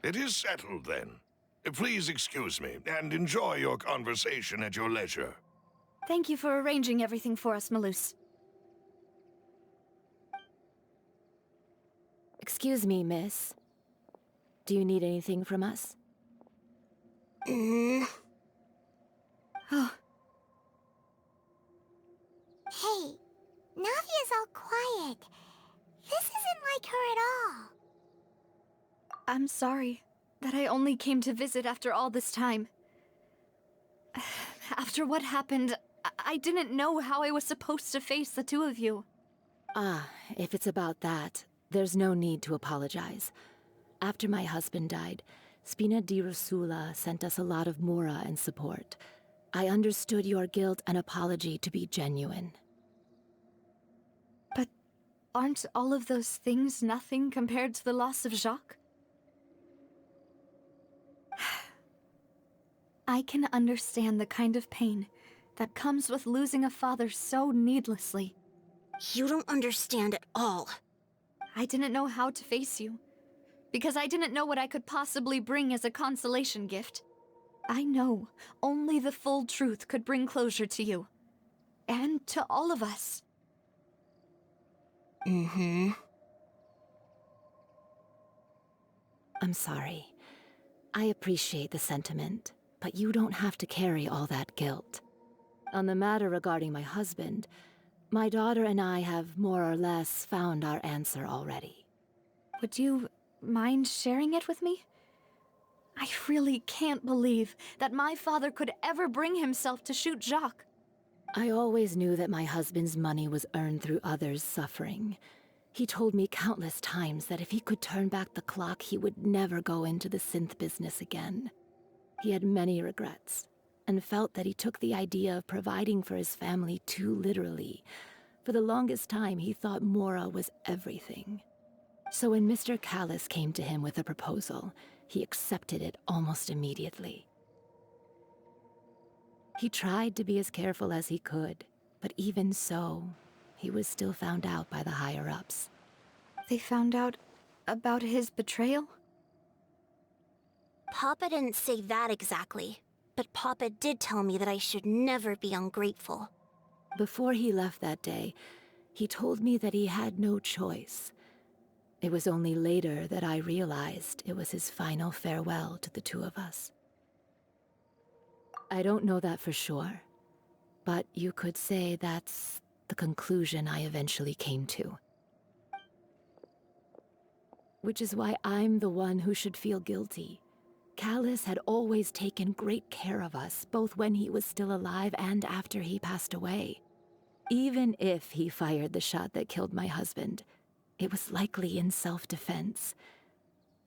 It is settled then. Please excuse me and enjoy your conversation at your leisure. Thank you for arranging everything for us, Malus. Excuse me, miss. Do you need anything from us? Oh. Hey, Navia's all quiet. This isn't like her at all. I'm sorry that I only came to visit after all this time. After what happened, I didn't know how I was supposed to face the two of you. Ah, if it's about that, there's no need to apologize. After my husband died, Spina di Rusula sent us a lot of mura and support. I understood your guilt and apology to be genuine. But aren't all of those things nothing compared to the loss of Jacques? I can understand the kind of pain that comes with losing a father so needlessly. You don't understand at all. I didn't know how to face you, because I didn't know what I could possibly bring as a consolation gift. I know only the full truth could bring closure to you, and to all of us. I'm sorry. I appreciate the sentiment, but you don't have to carry all that guilt. On the matter regarding my husband, my daughter and I have more or less found our answer already. Would you mind sharing it with me? I really can't believe that my father could ever bring himself to shoot Jacques. I always knew that my husband's money was earned through others' suffering. He told me countless times that if he could turn back the clock, he would never go into the synth business again. He had many regrets, and felt that he took the idea of providing for his family too literally. For the longest time, he thought Mora was everything. So when Mr. Callis came to him with a proposal, he accepted it almost immediately. He tried to be as careful as he could, but even so, he was still found out by the higher-ups. They found out about his betrayal? Papa didn't say that exactly, but Papa did tell me that I should never be ungrateful. Before he left that day, he told me that he had no choice. It was only later that I realized it was his final farewell to the two of us. I don't know that for sure, but you could say that's the conclusion I eventually came to. Which is why I'm the one who should feel guilty. Callis had always taken great care of us, both when he was still alive and after he passed away. Even if he fired the shot that killed my husband, it was likely in self-defense.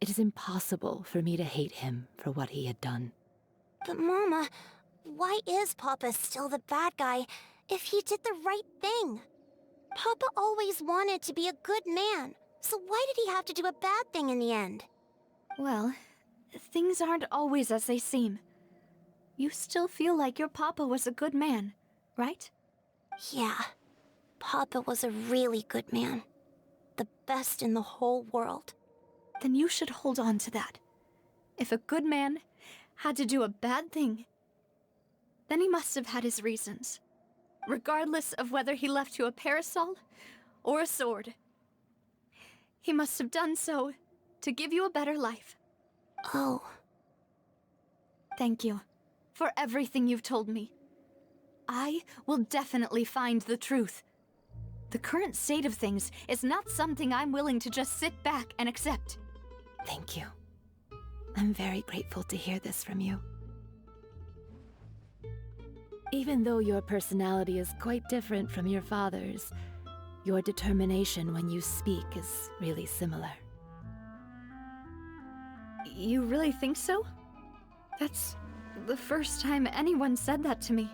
It is impossible for me to hate him for what he had done. But Mama, why is Papa still the bad guy if he did the right thing? Papa always wanted to be a good man, so why did he have to do a bad thing in the end? Well, things aren't always as they seem. You still feel like your papa was a good man, right? Yeah, Papa was a really good man. The best in the whole world. Then you should hold on to that. If a good man had to do a bad thing, then he must have had his reasons. Regardless of whether he left you a parasol or a sword. He must have done so to give you a better life. Oh. Thank you for everything you've told me. I will definitely find the truth. The current state of things is not something I'm willing to just sit back and accept. Thank you. I'm very grateful to hear this from you. Even though your personality is quite different from your father's, your determination when you speak is really similar. You really think so? That's the first time anyone said that to me.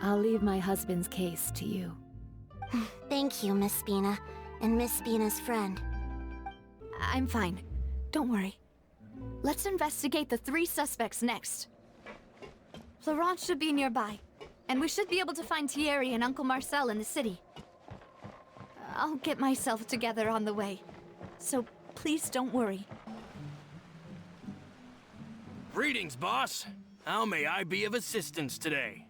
I'll leave my husband's case to you. Thank you, Miss Spina, and Miss Spina's friend. I'm fine. Don't worry. Let's investigate the 3 suspects next. Florence should be nearby, and we should be able to find Thierry and Uncle Marcel in the city. I'll get myself together on the way, so please don't worry. Greetings, boss. How may I be of assistance today?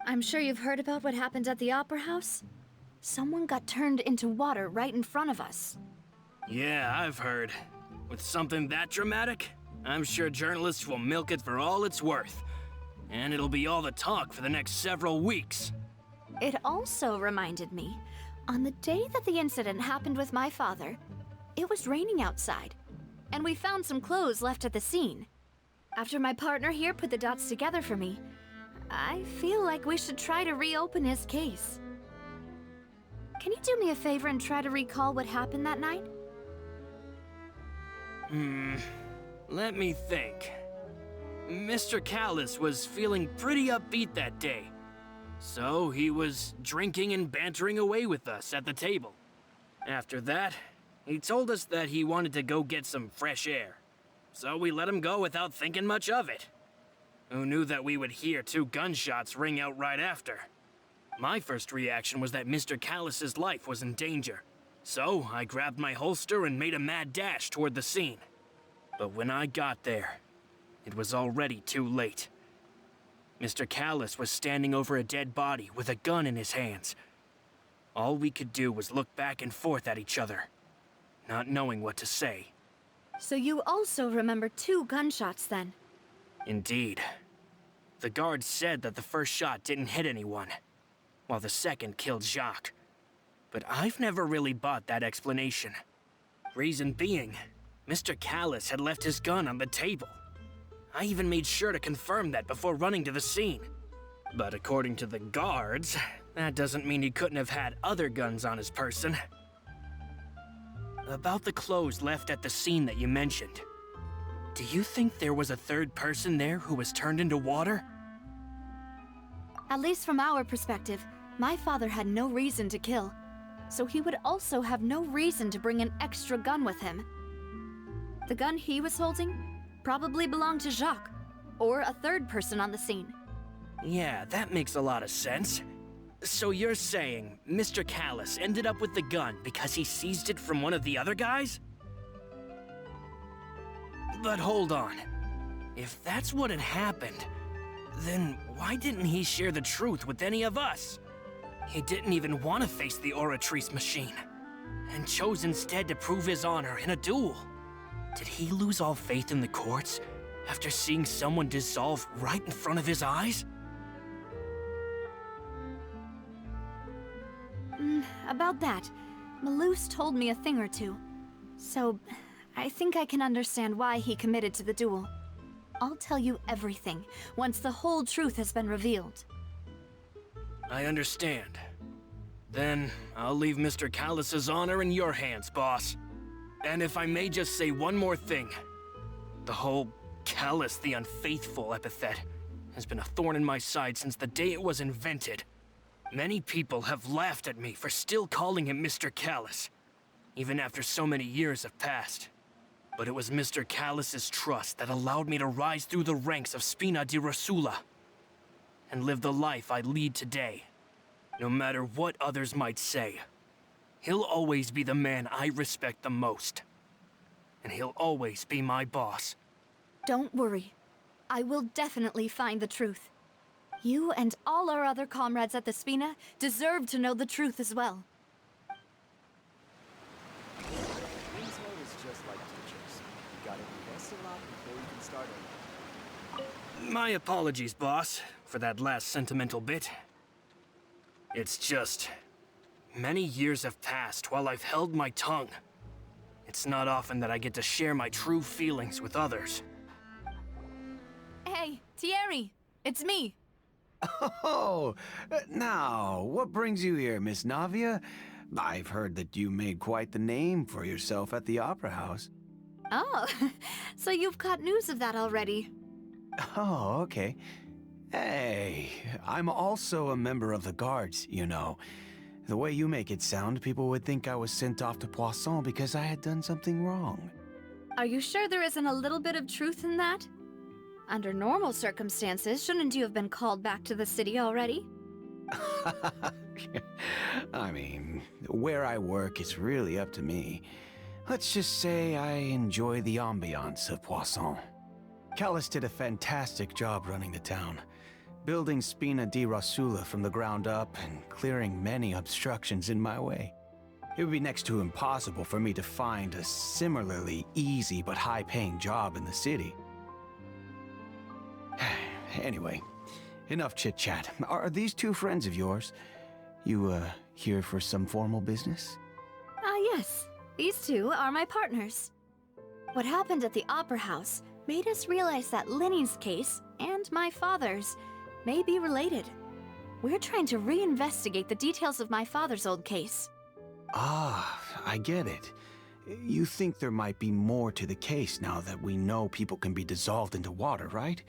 I'm sure you've heard about what happened at the Opera House. Someone got turned into water right in front of us. Yeah, I've heard. With something that dramatic, I'm sure journalists will milk it for all it's worth. And it'll be all the talk for the next several weeks. It also reminded me, on the day that the incident happened with my father, it was raining outside, and we found some clothes left at the scene. After my partner here put the dots together for me, I feel like we should try to reopen his case. Can you do me a favor and try to recall what happened that night? Let me think. Mr. Callis was feeling pretty upbeat that day. So he was drinking and bantering away with us at the table. After that, he told us that he wanted to go get some fresh air. So we let him go without thinking much of it. Who knew that we would hear 2 gunshots ring out right after? My first reaction was that Mr. Callis's life was in danger. So I grabbed my holster and made a mad dash toward the scene. But when I got there, it was already too late. Mr. Callis was standing over a dead body with a gun in his hands. All we could do was look back and forth at each other, not knowing what to say. So you also remember 2 gunshots then? Indeed. The guard said that the first shot didn't hit anyone, while the second killed Jacques. But I've never really bought that explanation. Reason being, Mr. Callis had left his gun on the table. I even made sure to confirm that before running to the scene. But according to the guards, that doesn't mean he couldn't have had other guns on his person. About the clothes left at the scene that you mentioned, do you think there was a 3rd person there who was turned into water? At least from our perspective, my father had no reason to kill, so he would also have no reason to bring an extra gun with him. The gun he was holding probably belonged to Jacques, or a 3rd person on the scene. Yeah, that makes a lot of sense. So you're saying Mr. Callis ended up with the gun because he seized it from one of the other guys? But hold on. If that's what had happened, then why didn't he share the truth with any of us? He didn't even want to face the Oratrice machine, and chose instead to prove his honor in a duel. Did he lose all faith in the courts after seeing someone dissolve right in front of his eyes? About that, Malouse told me a thing or two, so I think I can understand why he committed to the duel. I'll tell you everything once the whole truth has been revealed. I understand. Then I'll leave Mr. Callis's honor in your hands, boss. And if I may just say one more thing, the whole Callis the Unfaithful epithet has been a thorn in my side since the day it was invented. Many people have laughed at me for still calling him Mr. Callis, even after so many years have passed. But it was Mr. Callis's trust that allowed me to rise through the ranks of Spina di Rosula and live the life I lead today. No matter what others might say, he'll always be the man I respect the most. And he'll always be my boss. Don't worry. I will definitely find the truth. You and all our other comrades at the Spina deserve to know the truth as well. Winslow is just like teachers. You gotta invest a lot before you can start it. My apologies, boss, for that last sentimental bit. It's just, many years have passed while I've held my tongue. It's not often that I get to share my true feelings with others. Hey, Thierry! It's me! Oh, now, what brings you here, Miss Navia? I've heard that you made quite the name for yourself at the Opera House. Oh, so you've caught news of that already. Oh, okay. Hey, I'm also a member of the guards, you know. The way you make it sound, people would think I was sent off to Poisson because I had done something wrong. Are you sure there isn't a little bit of truth in that? Under normal circumstances, shouldn't you have been called back to the city already? I mean, where I work is really up to me. Let's just say I enjoy the ambiance of Poisson. Callis did a fantastic job running the town, building Spina di Rosula from the ground up and clearing many obstructions in my way. It would be next to impossible for me to find a similarly easy but high-paying job in the city. Anyway, enough chit-chat. Are these two friends of yours? You, here for some formal business? Yes. These two are my partners. What happened at the Opera House made us realize that Linny's case and my father's may be related. We're trying to reinvestigate the details of my father's old case. Ah, I get it. You think there might be more to the case now that we know people can be dissolved into water, right?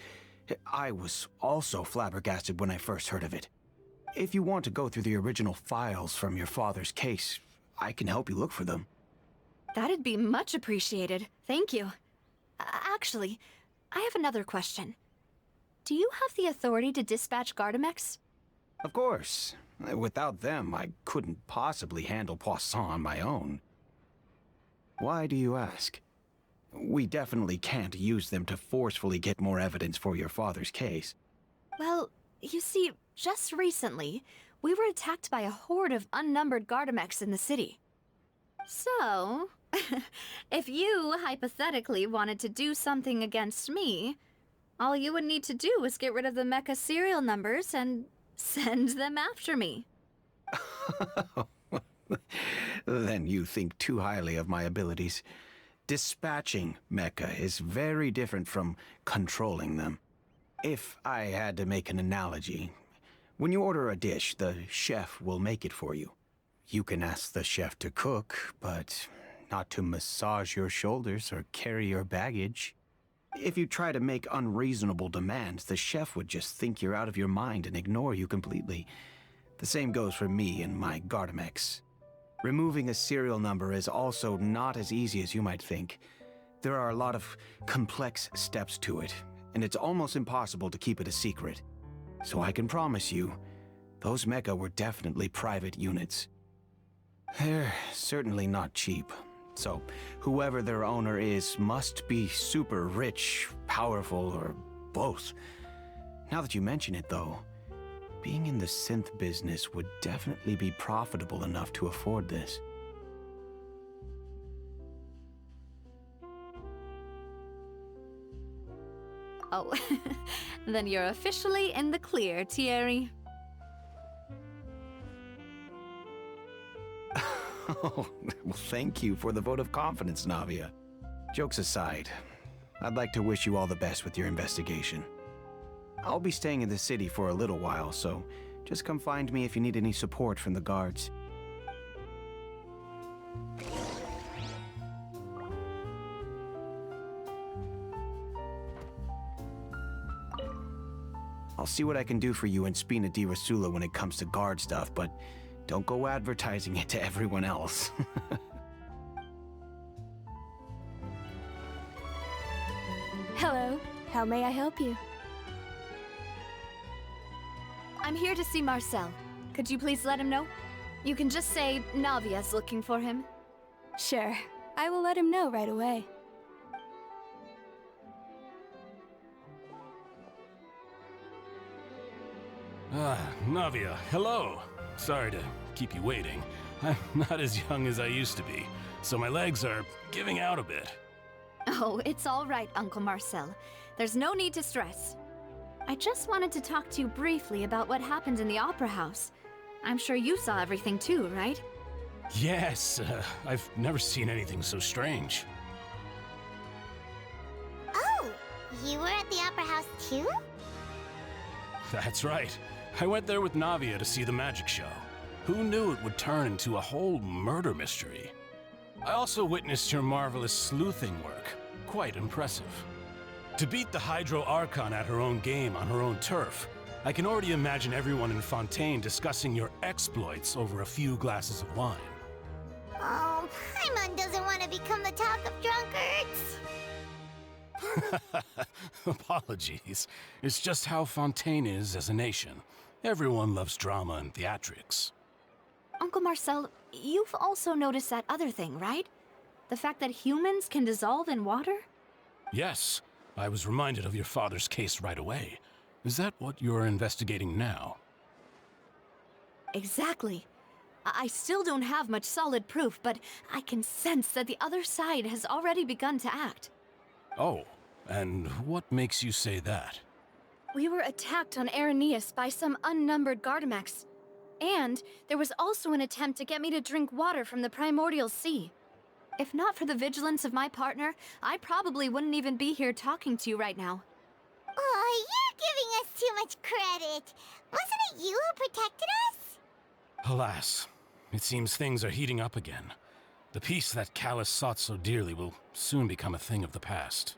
I was also flabbergasted when I first heard of it. If you want to go through the original files from your father's case, I can help you look for them. That'd be much appreciated. Thank you. Actually, I have another question. Do you have the authority to dispatch Gardamex? Of course. Without them, I couldn't possibly handle Poisson on my own. Why do you ask? We definitely can't use them to forcefully get more evidence for your father's case. Well, you see, just recently, we were attacked by a horde of unnumbered Gardamex in the city. So, if you hypothetically wanted to do something against me, all you would need to do was get rid of the mecha serial numbers and send them after me. Then you think too highly of my abilities. Dispatching mecha is very different from controlling them. If I had to make an analogy, when you order a dish, the chef will make it for you. You can ask the chef to cook, but not to massage your shoulders or carry your baggage. If you try to make unreasonable demands, the chef would just think you're out of your mind and ignore you completely. The same goes for me and my Gardamex. Removing a serial number is also not as easy as you might think. There are a lot of complex steps to it, and it's almost impossible to keep it a secret. So I can promise you, those mecha were definitely private units. They're certainly not cheap. So, whoever their owner is must be super rich, powerful, or both. Now that you mention it, though, being in the synth business would definitely be profitable enough to afford this. Oh, then you're officially in the clear, Thierry. Oh, well, thank you for the vote of confidence, Navia. Jokes aside, I'd like to wish you all the best with your investigation. I'll be staying in the city for a little while, so just come find me if you need any support from the guards. I'll see what I can do for you in Spina di Rosula when it comes to guard stuff, but don't go advertising it to everyone else. Hello. How may I help you? I'm here to see Marcel. Could you please let him know? You can just say Navia's looking for him. Sure. I will let him know right away. Navia, hello. Sorry to keep you waiting. I'm not as young as I used to be, so my legs are giving out a bit. Oh, it's all right, Uncle Marcel. There's no need to stress. I just wanted to talk to you briefly about what happened in the Opera House. I'm sure you saw everything too, right? Yes, I've never seen anything so strange. Oh, you were at the Opera House too? That's right. I went there with Navia to see the magic show. Who knew it would turn into a whole murder mystery? I also witnessed your marvelous sleuthing work. Quite impressive. To beat the Hydro Archon at her own game on her own turf, I can already imagine everyone in Fontaine discussing your exploits over a few glasses of wine. Oh, Paimon doesn't want to become the talk of drunkards. Apologies. It's just how Fontaine is as a nation. Everyone loves drama and theatrics. Uncle Marcel, you've also noticed that other thing, right? The fact that humans can dissolve in water? Yes, I was reminded of your father's case right away. Is that what you're investigating now? Exactly. I still don't have much solid proof, but I can sense that the other side has already begun to act. Oh, and what makes you say that? We were attacked on Araneus by some unnumbered Gardamex. And there was also an attempt to get me to drink water from the primordial sea. If not for the vigilance of my partner, I probably wouldn't even be here talking to you right now. Oh, you're giving us too much credit. Wasn't it you who protected us? Alas, it seems things are heating up again. The peace that Callus sought so dearly will soon become a thing of the past.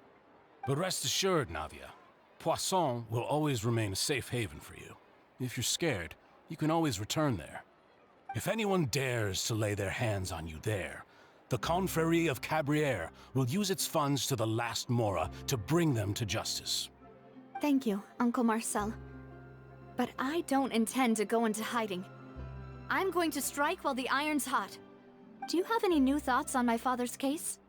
But rest assured, Navia, Poisson will always remain a safe haven for you. If you're scared, you can always return there. If anyone dares to lay their hands on you there, the Confrérie of Cabrières will use its funds to the last Mora to bring them to justice. Thank you, Uncle Marcel. But I don't intend to go into hiding. I'm going to strike while the iron's hot. Do you have any new thoughts on my father's case?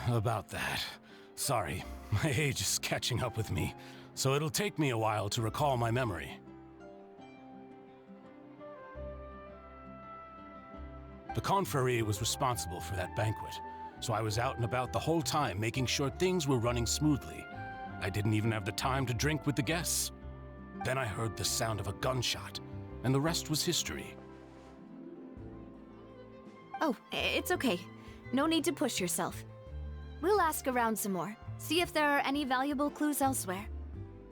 About that. Sorry, my age is catching up with me, so it'll take me a while to recall my memory. The Confrérie was responsible for that banquet, so I was out and about the whole time making sure things were running smoothly. I didn't even have the time to drink with the guests. Then I heard the sound of a gunshot, and the rest was history. Oh, it's okay. No need to push yourself. We'll ask around some more, see if there are any valuable clues elsewhere.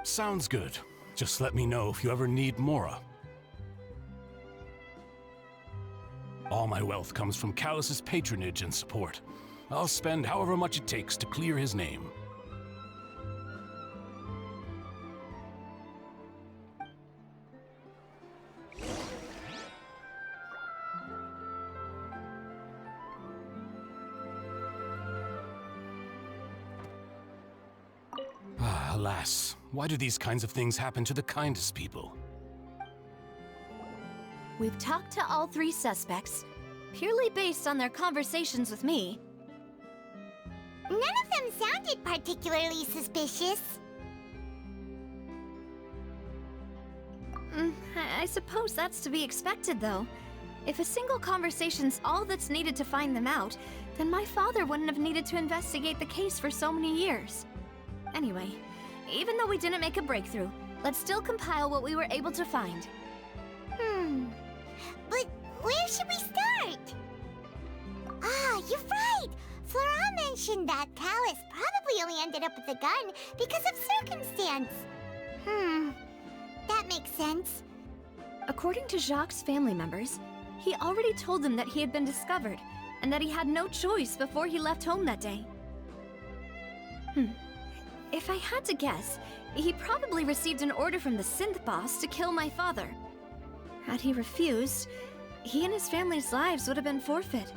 Sounds good. Just let me know if you ever need Mora. All my wealth comes from Callus's patronage and support. I'll spend however much it takes to clear his name. Alas, why do these kinds of things happen to the kindest people? We've talked to all three suspects, purely based on their conversations with me. None of them sounded particularly suspicious. I suppose that's to be expected, though. If a single conversation's all that's needed to find them out, then my father wouldn't have needed to investigate the case for so many years. Anyway, even though we didn't make a breakthrough, let's still compile what we were able to find. But where should we start? Ah, you're right! Flora mentioned that Callus probably only ended up with the gun because of circumstance. That makes sense. According to Jacques' family members, he already told them that he had been discovered, and that he had no choice before he left home that day. If I had to guess, he probably received an order from the synth boss to kill my father. Had he refused, he and his family's lives would have been forfeit.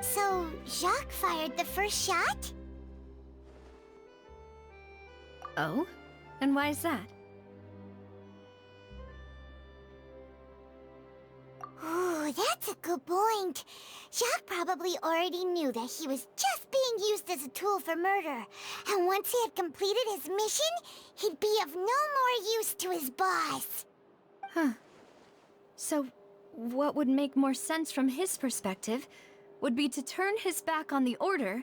So, Jacques fired the first shot? Oh? And why is that? Ooh, that's a good point. Jacques probably already knew that he was just being used as a tool for murder. And once he had completed his mission, he'd be of no more use to his boss. So, what would make more sense from his perspective would be to turn his back on the Order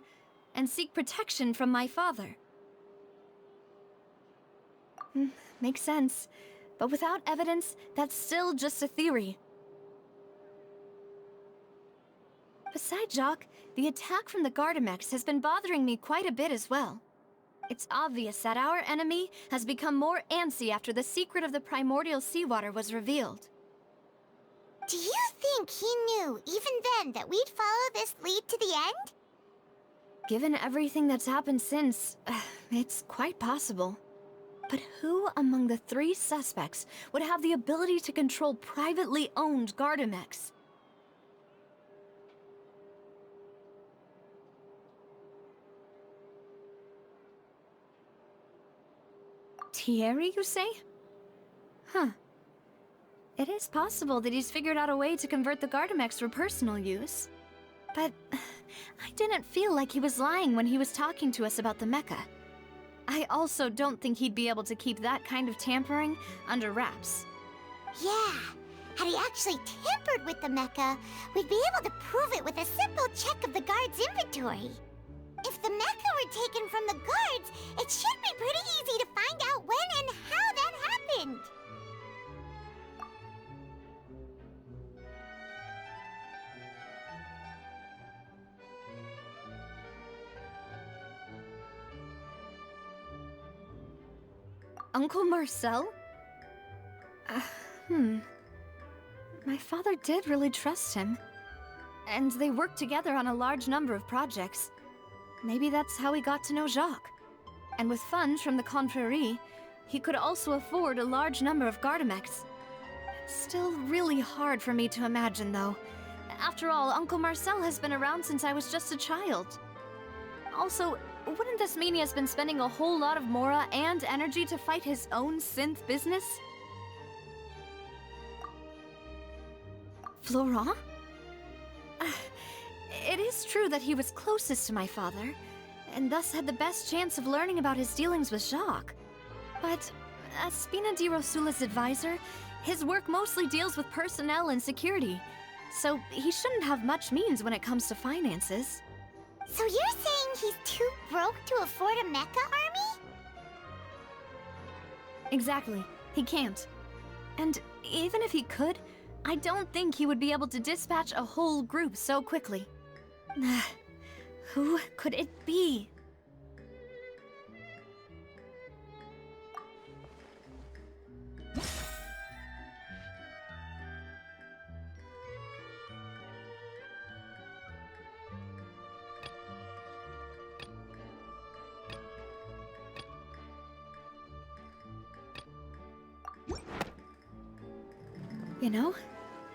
and seek protection from my father. Makes sense. But without evidence, that's still just a theory. Besides Jacques, the attack from the Gardamex has been bothering me quite a bit as well. It's obvious that our enemy has become more antsy after the secret of the primordial seawater was revealed. Do you think he knew, even then, that we'd follow this lead to the end? Given everything that's happened since, it's quite possible. But who among the three suspects would have the ability to control privately owned Gardamex? Thierry, you say? Huh. It is possible that he's figured out a way to convert the Gardamex for personal use. But I didn't feel like he was lying when he was talking to us about the mecha. I also don't think he'd be able to keep that kind of tampering under wraps. Yeah, had he actually tampered with the mecha, we'd be able to prove it with a simple check of the guard's inventory. If the mecha were taken from the guards, it should be pretty easy to find out when and how that happened. Uncle Marcel? My father did really trust him. And they worked together on a large number of projects. Maybe that's how he got to know Jacques. And with funds from the Confrérie, he could also afford a large number of Gardamex. It's still really hard for me to imagine, though. After all, Uncle Marcel has been around since I was just a child. Also, wouldn't this mean he has been spending a whole lot of mora and energy to fight his own synth business? Florent? It is true that he was closest to my father, and thus had the best chance of learning about his dealings with Jacques. But as Spina di Rosula's advisor, his work mostly deals with personnel and security, so he shouldn't have much means when it comes to finances. So you're saying he's too broke to afford a mecha army? Exactly. He can't. And even if he could, I don't think he would be able to dispatch a whole group so quickly. Who could it be? You know,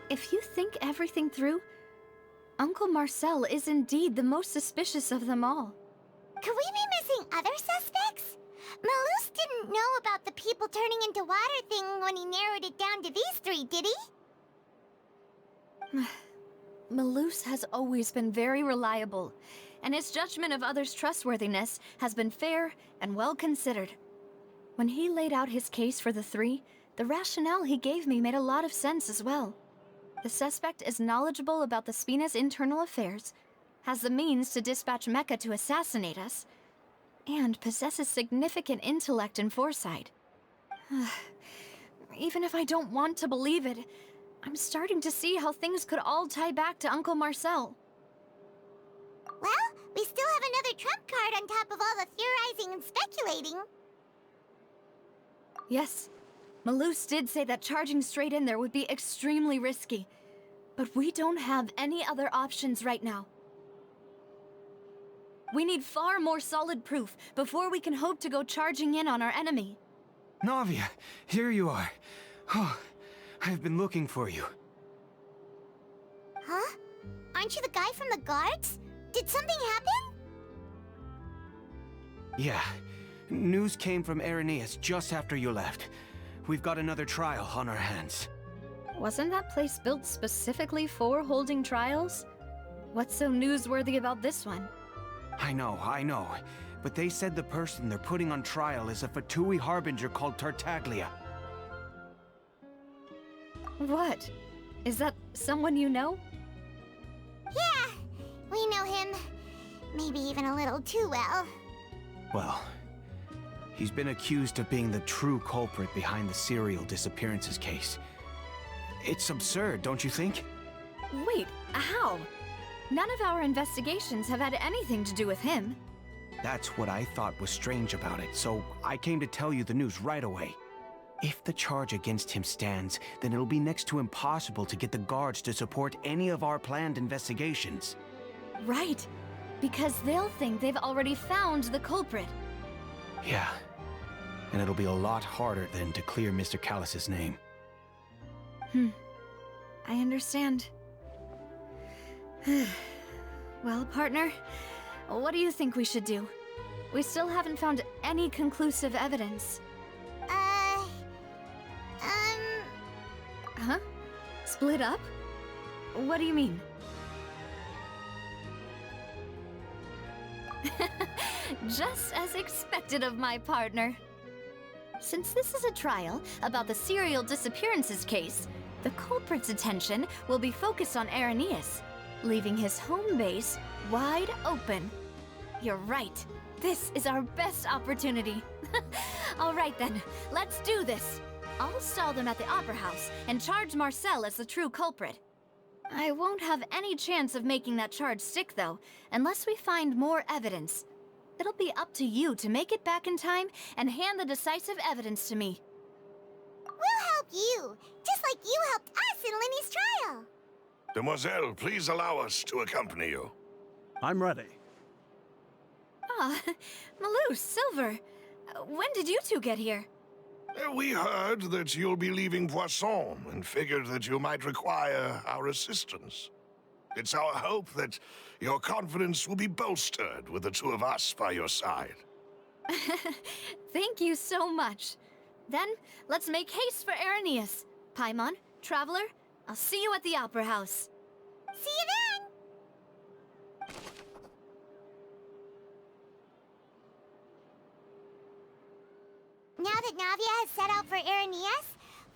if you think everything through, Uncle Marcel is indeed the most suspicious of them all. Could we be missing other suspects? Malus didn't know about the people turning into water thing when he narrowed it down to these three, did he? Malus has always been very reliable, and his judgment of others' trustworthiness has been fair and well considered. When he laid out his case for the three, the rationale he gave me made a lot of sense as well. The suspect is knowledgeable about the Spina's internal affairs, has the means to dispatch Mecha to assassinate us, and possesses significant intellect and foresight. Even if I don't want to believe it, I'm starting to see how things could all tie back to Uncle Marcel. Well, we still have another trump card on top of all the theorizing and speculating. Yes. Malus did say that charging straight in there would be extremely risky, but we don't have any other options right now. We need far more solid proof before we can hope to go charging in on our enemy. Navia, here you are. Oh, I've been looking for you. Huh? Aren't you the guy from the guards? Did something happen? Yeah. News came from Irenaeus just after you left. We've got another trial on our hands. Wasn't that place built specifically for holding trials? What's so newsworthy about this one? I know. But they said the person they're putting on trial is a Fatui harbinger called Tartaglia. What? Is that someone you know? Yeah, we know him. Maybe even a little too well. Well, he's been accused of being the true culprit behind the serial disappearances case. It's absurd, don't you think? Wait, how? None of our investigations have had anything to do with him. That's what I thought was strange about it, so I came to tell you the news right away. If the charge against him stands, then it'll be next to impossible to get the guards to support any of our planned investigations. Right, because they'll think they've already found the culprit. Yeah, and it'll be a lot harder then to clear Mr. Callus's name. I understand. Well, partner, what do you think we should do? We still haven't found any conclusive evidence. Split up? What do you mean? Just as expected of my partner. Since this is a trial about the serial disappearances case, the culprit's attention will be focused on Irenaeus, leaving his home base wide open. You're right. This is our best opportunity. All right then, let's do this. I'll stall them at the Opera House and charge Marcel as the true culprit. I won't have any chance of making that charge stick, though, unless we find more evidence. It'll be up to you to make it back in time and hand the decisive evidence to me. We'll help you, just like you helped us in Linny's trial. Demoiselle, please allow us to accompany you. I'm ready. Ah, Malou, Silver. When did you two get here? We heard that you'll be leaving Poisson and figured that you might require our assistance. It's our hope that your confidence will be bolstered with the two of us by your side. Thank you so much. Then, let's make haste for Irenaeus. Paimon, Traveler, I'll see you at the Opera House. See you then! Now that Navia has set out for Irenaeus,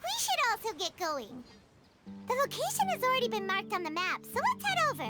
we should also get going. The location has already been marked on the map, so let's head over.